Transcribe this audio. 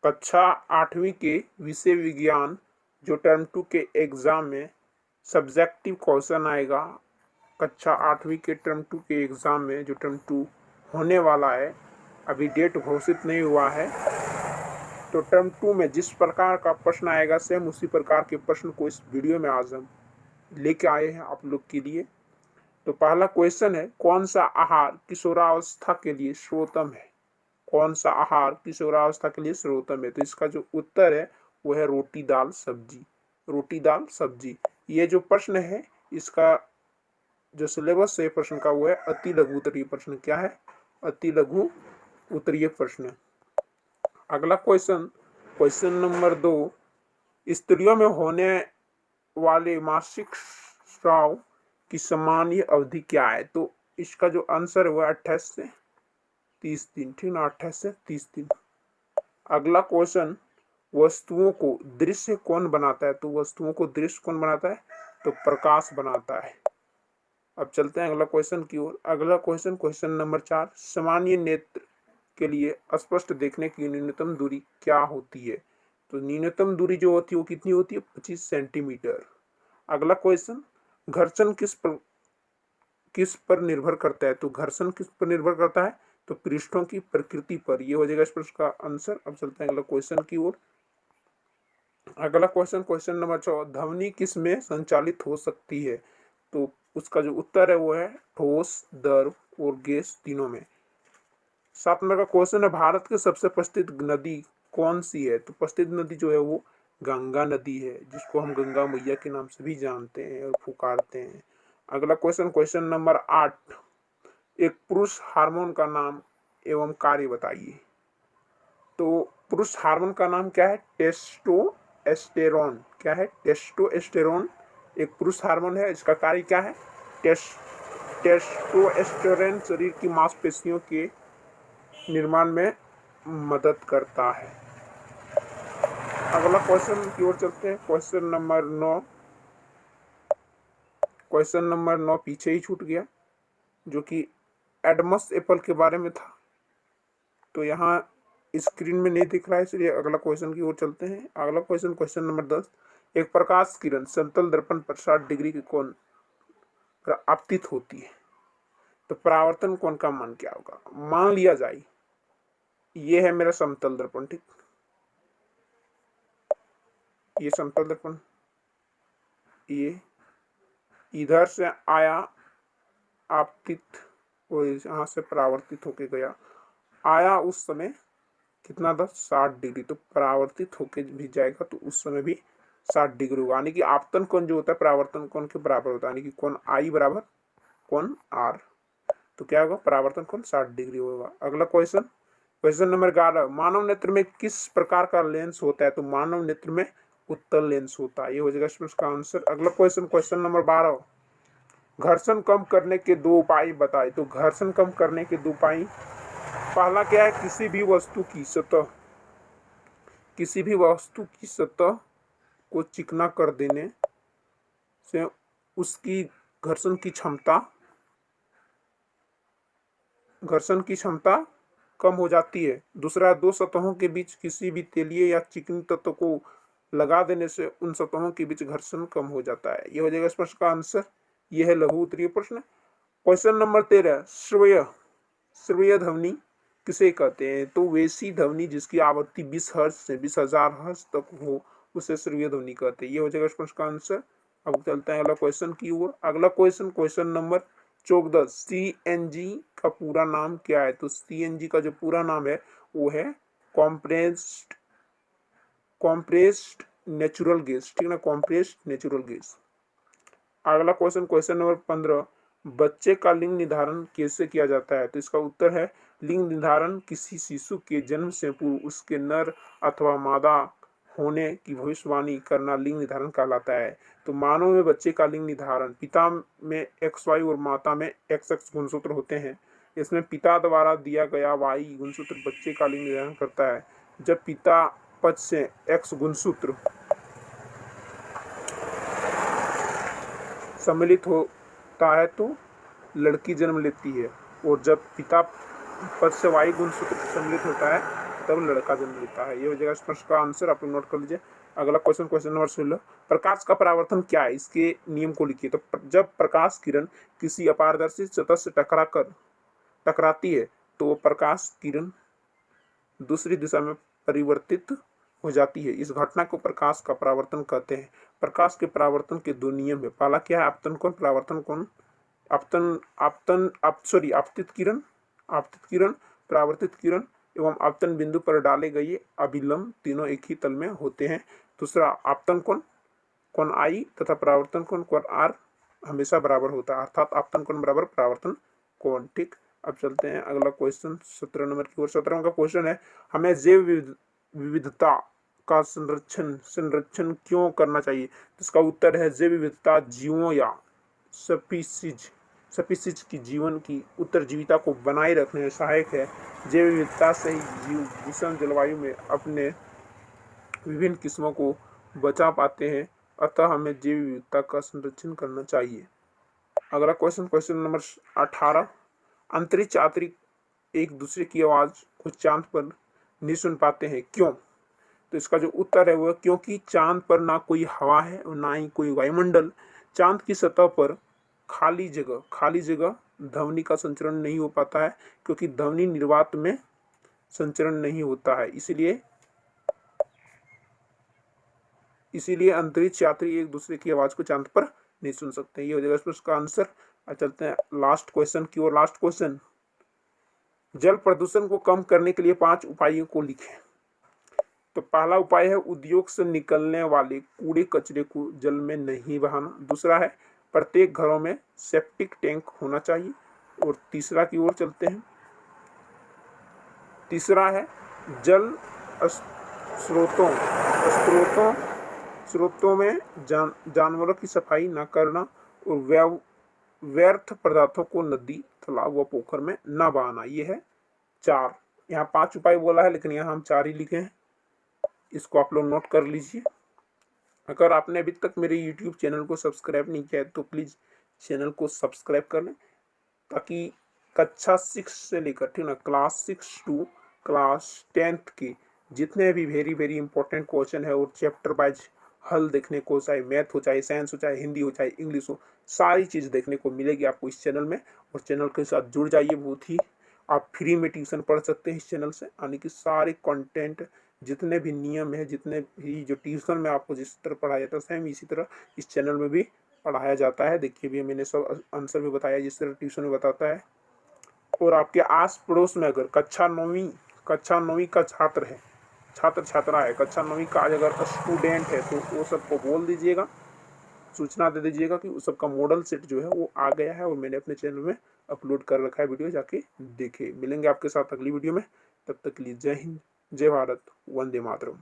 कक्षा 8वीं के विषय विज्ञान जो टर्म 2 के एग्जाम में सब्जेक्टिव क्वेश्चन आएगा। कक्षा 8वीं के टर्म 2 के एग्जाम में जो टर्म 2 होने वाला है, अभी डेट घोषित नहीं हुआ है, तो टर्म 2 में जिस प्रकार का प्रश्न आएगा सेम उसी प्रकार के प्रश्न को इस वीडियो में आज हम लेके आए हैं आप लोग के लिए। तो पहला क्वेश्चन है, कौन सा आहार किशोरावस्था के लिए सर्वोत्तम है? कौन सा आहार किशोरावस्था के लिए सर्वोत्तम है? तो इसका जो उत्तर है वो है रोटी दाल सब्जी। रोटी दाल सब्जी। ये जो प्रश्न है इसका जो सिलेबस है प्रश्न का वो है अति लघु उत्तरीय प्रश्न। क्या है? अति लघु उत्तरीय प्रश्न। अगला क्वेश्चन, क्वेश्चन नंबर 2, स्त्रियों में होने वाले मासिक स्राव की सामान्य अवधि क्या है? तो इसका जो आंसर है वो 28 से 30 दिन। ठीक ना, 28 से 30 दिन। अगला क्वेश्चन, वस्तुओं को दृश्य कौन बनाता है? तो वस्तुओं को दृश्य कौन बनाता है? तो प्रकाश बनाता है। अब चलते हैं अगला क्वेश्चन की ओर। अगला क्वेश्चन, क्वेश्चन नंबर 4, सामान्य नेत्र के लिए स्पष्ट देखने की न्यूनतम दूरी क्या होती है? तो न्यूनतम दूरी जो होती है वो कितनी होती है? 25 सेंटीमीटर। अगला क्वेश्चन, घर्षण किस पर निर्भर करता है? तो घर्षण किस पर निर्भर करता है? तो पृष्ठों की प्रकृति पर। ये हो जाएगा इस प्रश्न का आंसर। अब चलते हैं अगला क्वेश्चन की ओर। अगला क्वेश्चन, क्वेश्चन नंबर 4, ध्वनि किस में संचालित हो सकती है? तो उसका जो उत्तर है वो है ठोस, द्रव और गैस तीनों में। 7 नंबर का क्वेश्चन है, भारत की सबसे प्रसिद्ध नदी कौन सी है? तो प्रसिद्ध नदी जो है वो गंगा नदी है, जिसको हम गंगा मैया के नाम से भी जानते हैं और पुकारते हैं। अगला क्वेश्चन, क्वेश्चन नंबर 8, एक पुरुष हार्मोन का नाम एवं कार्य बताइए। तो पुरुष हार्मोन का नाम क्या है? टेस्टोस्टेरोन। क्या है? टेस्टोस्टेरोन एक पुरुष हार्मोन है। इसका कार्य क्या है? टेस्टोस्टेरोन शरीर की मांसपेशियों के निर्माण में मदद करता है। अगला क्वेश्चन की ओर चलते हैं। क्वेश्चन नंबर 9, क्वेश्चन नंबर 9 पीछे ही छूट गया, जो कि एडमस एप्पल के बारे में था, तो यहाँ स्क्रीन में नहीं दिख रहा है, इसलिए अगला क्वेश्चन की ओर चलते हैं। अगला क्वेश्चन, क्वेश्चन नंबर 10, एक प्रकाश किरण समतल दर्पण पर 60 डिग्री के कोण पर आपतित होती है, तो परावर्तन कोण का मान क्या होगा? मान लिया जाए ये है मेरा समतल दर्पण, ठीक, ये समतल दर्पण, ये इधर से आया आपतित और यहाँ से परावर्तित होके गया, आया उस समय कितना था? 60 डिग्री, तो परावर्तित होके भी जाएगा तो उस समय भी 60 डिग्री होगा। यानी कि आपतन कोण जो होता है परावर्तन कोण के बराबर होता है, यानी कि कोण आई बराबर कोण आर, तो क्या होगा? परावर्तन कोण 60 डिग्री होगा। अगला क्वेश्चन, क्वेश्चन नंबर 11, मानव नेत्र में किस प्रकार का लेंस होता है? तो मानव नेत्र में उत्तल लेंस होता है। ये हो जाएगा इसका आंसर। अगला क्वेश्चन, क्वेश्चन नंबर 12, घर्षण कम करने के 2 उपाय बताए। तो घर्षण कम करने के 2 उपाय, पहला क्या है? किसी भी वस्तु की सतह को चिकना कर देने से उसकी घर्षण की क्षमता कम हो जाती है। दूसरा, 2 सतहों के बीच किसी भी तेलीय या चिकनी तत्व को लगा देने से उन सतहों के बीच घर्षण कम हो जाता है। यह हो जाएगा इस प्रश्न का आंसर। यह है लघु उत्तरीय प्रश्न। क्वेश्चन नंबर 13, श्रव्य ध्वनि किसे कहते हैं? तो वैसी ध्वनि जिसकी आवृत्ति 20 हर्ट्ज से 20,000 हर्ट्ज तक हो उसे श्रव्य ध्वनि कहते हैं। ये हो जाएगा इस प्रश्न का आंसर। अब चलते हैं अगला क्वेश्चन की ओर। अगला क्वेश्चन, क्वेश्चन नंबर 14, CNG का पूरा नाम क्या है? तो CNG का जो पूरा नाम है वो है कॉम्प्रेस्ड नेचुरल गैस, ठीक ना, कॉम्प्रेस्ड नेचुरल गैस। अगला क्वेश्चन, क्वेश्चन नंबर 15, बच्चे का लिंग निर्धारण कैसे किया जाता है? तो इसका उत्तर है, लिंग निर्धारण किसी शिशु के जन्म से पूर्व उसके नर अथवा मादा होने की भविष्यवाणी करना लिंग निर्धारण कहलाता है। तो मानव में बच्चे का लिंग निर्धारण, पिता में XY और माता में XX गुणसूत्र होते हैं। इसमें पिता द्वारा दिया गया Y गुणसूत्र बच्चे का लिंग निर्धारण करता है। जब पिता पक्ष से X गुणसूत्र सम्मिलित होता है तो लड़की जन्म लेती है, और जब पिता पद से Y गुणसूत्र सम्मिलित होता है तब लड़का जन्म लेता है। ये हो जाएगा इस प्रश्न का आंसर, आप लोग नोट कर लीजिए। अगला क्वेश्चन, क्वेश्चन नंबर 16, प्रकाश का परावर्तन क्या है, इसके नियम को लिखिए। तो जब प्रकाश किरण किसी अपारदर्शी सतह से टकराती है तो वो प्रकाश किरण दूसरी दिशा में परिवर्तित हो जाती है। इस घटना को प्रकाश का परावर्तन कहते हैं। प्रकाश के परावर्तन के दो नियम है। पहला क्या है, आपतन कोण, परावर्तन कोण। आपतित किरण, परावर्तित किरण एवं आपतन बिंदु पर डाले गए अभिलंब तीनों एक ही तल में होते हैं। दूसरा, आपतन कोण, कोण आई तथा परावर्तन कोण, कोण आर हमेशा बराबर होता है, अर्थात आपतन कोण बराबर परावर्तन कोण। ठीक, अब चलते हैं अगला क्वेश्चन 17 नंबर की ओर। 17 का क्वेश्चन है, हमें जैव विविधता का संरक्षण क्यों करना चाहिए। इसका उत्तर है, जैव विविधता जीवों या स्पीशीज की जीवन की उत्तरजीविता को बनाए रखने में सहायक है। जैव विविधता से ही जीव विषम जलवायु में अपने विभिन्न किस्मों को बचा पाते हैं, अतः हमें जैव विविधता का संरक्षण करना चाहिए। अगला क्वेश्चन, क्वेश्चन नंबर 18, अंतरिक्ष यात्री एक दूसरे की आवाज को चांद पर नहीं सुन पाते हैं, क्यों। तो इसका जो उत्तर है वह क्योंकि चांद पर ना कोई हवा है और ना ही कोई वायुमंडल। चांद की सतह पर खाली जगह ध्वनि का संचरण नहीं हो पाता है, क्योंकि ध्वनि निर्वात में संचरण नहीं होता है। इसीलिए अंतरिक्ष यात्री एक दूसरे की आवाज को चांद पर नहीं सुन सकते। ये हो जाएगा इसका आंसर। चलते हैं लास्ट क्वेश्चन की ओर। लास्ट क्वेश्चन, जल प्रदूषण को कम करने के लिए 5 उपायों को लिखें। तो पहला उपाय है, उद्योग से निकलने वाले कूड़े कचरे को जल में नहीं बहाना। दूसरा है, प्रत्येक घरों में सेप्टिक टैंक होना चाहिए। और तीसरा की ओर चलते हैं, तीसरा है, जल स्रोतों में जानवरों की सफाई न करना और व्यर्थ पदार्थों को नदी, तालाब व पोखर में न बहाना। ये है 4। यहाँ 5 उपाय बोला है, लेकिन यहाँ हम 4 ही लिखे हैं। इसको आप लोग नोट कर लीजिए। अगर आपने अभी तक मेरे YouTube चैनल को सब्सक्राइब नहीं किया है तो प्लीज़ चैनल को सब्सक्राइब कर लें, ताकि कक्षा 6 से लेकर, ठीक ना, क्लास 6 टू क्लास 10th की जितने भी वेरी इंपॉर्टेंट क्वेश्चन है और चैप्टर वाइज हल देखने को, चाहे मैथ हो, चाहे साइंस हो, चाहे हिंदी हो, चाहे इंग्लिश हो, सारी चीज़ देखने को मिलेगी आपको इस चैनल में। और चैनल के साथ जुड़ जाइए, बहुत ही आप फ्री में ट्यूशन पढ़ सकते हैं इस चैनल से। यानी कि सारे कंटेंट, जितने भी नियम है, जितने भी जो ट्यूशन में आपको जिस तरह पढ़ाया जाता है, सेम इसी तरह इस चैनल में भी पढ़ाया जाता है। देखिए भी मैंने सब आंसर भी बताया जिस तरह ट्यूशन में बताता है। और आपके आस पड़ोस में अगर कक्षा 9वीं का छात्रा है, कक्षा 9वीं का अगर स्टूडेंट है, तो वो सबको बोल दीजिएगा, सूचना दे दीजिएगा कि उस सबका मॉडल सेट जो है वो आ गया है और मैंने अपने चैनल में अपलोड कर रखा है, वीडियो जाके देखे। मिलेंगे आपके साथ अगली वीडियो में, तब तक के लिए जय हिंद, जय भारत, वंदे मातरम।